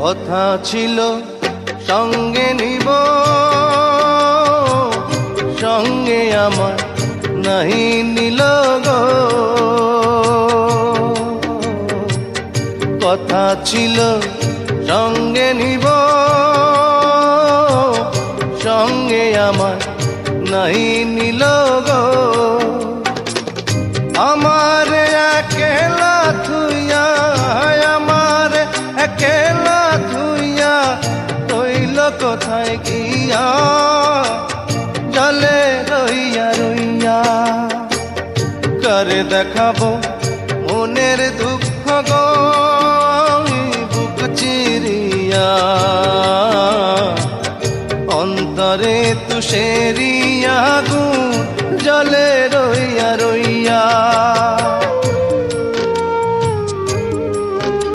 কথা ছিল সঙ্গে নিব, সঙ্গে আমার নাহি নিল গো। কথা ছিল সঙ্গে নিব, সঙ্গে আমার নাহি নিল গো। আমার একেলা থুইয়া, আমার একেলা থুইয়া রইল কোথায় গিয়া, জলে রইয়া রইয়া। করে দেখাবো মনের দুঃখ গো বুক চিরিয়া, অন্তরে তুষেরি